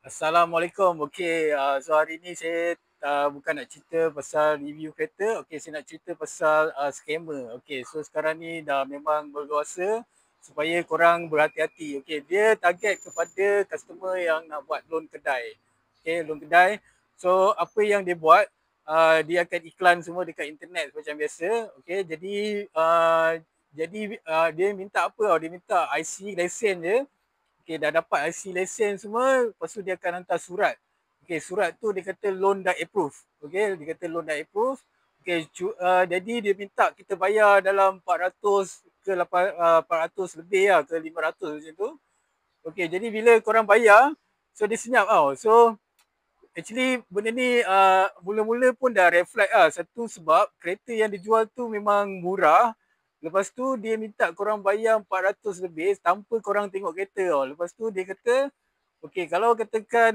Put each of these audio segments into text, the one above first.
Assalamualaikum. Okey, so hari ni saya bukan nak cerita pasal review kereta. Okey, saya nak cerita pasal scammer. Okey, so sekarang ni dah memang berkuasa supaya korang berhati-hati. Okey, dia target kepada customer yang nak buat loan kedai. Okey, loan kedai. So apa yang dia buat, dia akan iklan semua dekat internet macam biasa. Okey, jadi dia minta apa tau? Dia minta IC, lesen je. Okay, dah dapat IC lesen semua, lepas tu dia akan hantar surat. Okay, surat tu dia kata loan dah approve. Okay, dia kata loan dah approve. Okay, jadi dia minta kita bayar dalam 400 ke 400 lebih lah, ke 500 macam tu. Okay, jadi bila korang bayar, so dia senyap tau. So, actually benda ni mula-mula pun dah red flag lah. Satu sebab kereta yang dijual tu memang murah. Lepas tu dia minta korang bayar 400 lebih tanpa korang tengok kereta tau. Lepas tu dia kata, okay, kalau katakan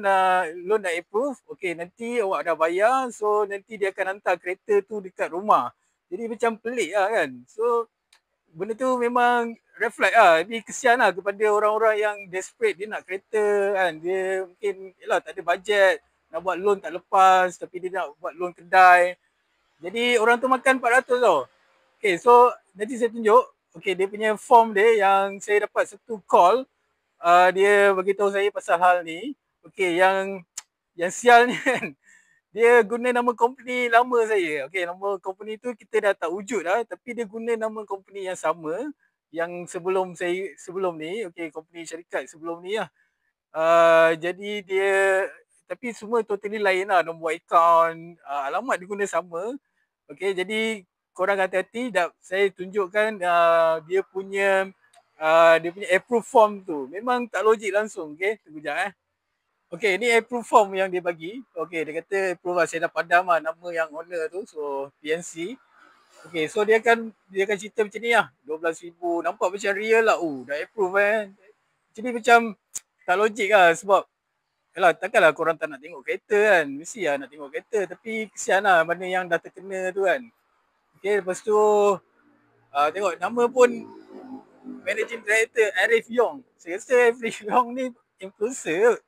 loan dah approve, okay, nanti awak dah bayar, so nanti dia akan hantar kereta tu dekat rumah. Jadi macam pelik lah kan. So benda tu memang red flag lah. Ini kesian lah kepada orang-orang yang desperate, dia nak kereta kan. Dia mungkin yalah, tak ada bajet, nak buat loan tak lepas, tapi dia nak buat loan kedai. Jadi orang tu makan 400 tau. Okay, so nanti saya tunjuk. Okay, dia punya form dia yang saya dapat satu call. Dia beritahu saya pasal hal ni. Okay, yang sialnya kan, dia guna nama company lama saya. Okay, nama company tu kita dah tak wujud dah, tapi dia guna nama company yang sama yang sebelum ni. Okay, company syarikat sebelum ni lah. Jadi dia, tapi semua totally lain lah, nombor akaun, alamat dia guna sama. Okay, jadi korang hati-hati. Saya tunjukkan dia punya approve form tu. Memang tak logik langsung. Okay, tunggu sekejap. Okay, ni approve form yang dia bagi. Okay, dia kata approve lah. Saya dah padam lah nama yang owner tu. So, PNC. Okay, so dia akan cerita macam ni lah. 12,000. Nampak macam real lah. Dah approve Jadi macam tak logik lah sebab yalah, takkanlah korang tak nak tengok kereta kan. Mesti lah nak tengok kereta. Tapi kesian lah mana yang dah terkena tu kan. Okay, lepas tu tengok nama pun Managing Director Arif Yong. Saya rasa Arif Yong ni influencer.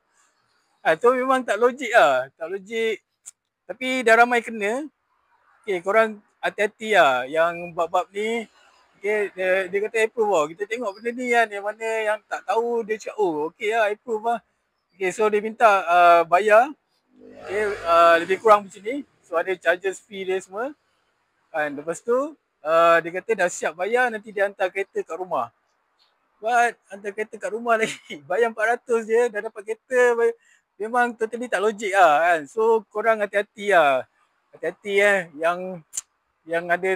Tu memang tak logik lah. Tak logik. Tapi dah ramai kena. Okay, korang hati-hati lah yang bab-bab ni. Okay, dia kata approve lah. Kita tengok benda ni kan. Yang mana yang tak tahu dia cakap, okay lah, approve lah. Okay, so dia minta bayar. Okay, lebih kurang macam ni. So ada charges fee dia semua. And lepas tu, dia kata dah siap bayar, nanti dia hantar kereta kat rumah. What? Hantar kereta kat rumah lagi. Bayar 400 je, dah dapat kereta. Memang totally tak logik lah kan. So korang hati-hati lah. Hati-hati yang ada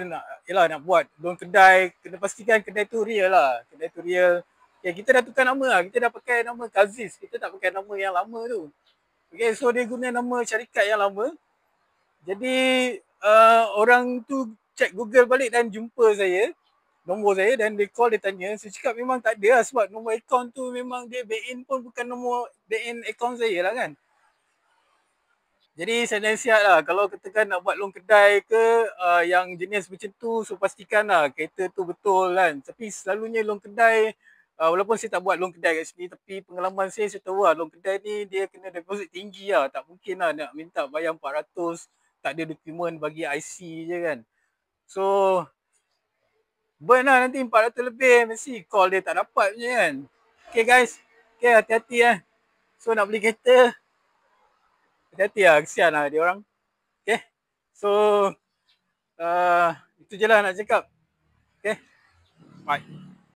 nak buat loan kedai, kena pastikan kedai tu real lah. Kedai tu real. Okay, kita dah tukar nama lah. Kita dah pakai nama Kaziz. Kita tak pakai nama yang lama tu. Okay, so dia guna nama syarikat yang lama. Jadi orang tu check Google balik dan jumpa saya, nombor saya, dan dia call, dia tanya. Saya cakap memang tak ada lah sebab nombor akaun tu memang dia back in pun bukan nombor back in akaun saya lah kan. Jadi saya nasihat lah, kalau katakan nak buat loan kedai ke yang jenis macam tu, so pastikan lah kereta tu betul kan. Tapi selalunya loan kedai, walaupun saya tak buat loan kedai kat sini, tapi pengalaman saya tahu lah loan kedai ni dia kena deposit tinggi lah. Tak mungkin lah nak minta bayar 400, tak ada dokumen bagi IC je kan. So burn lah nanti 400 lebih, mesti call dia tak dapat je kan. Okay guys, okay, hati-hati So nak beli kereta, hati-hati lah, kesian lah dia orang. Okay, so itu je lah nak cakap. Okay, bye.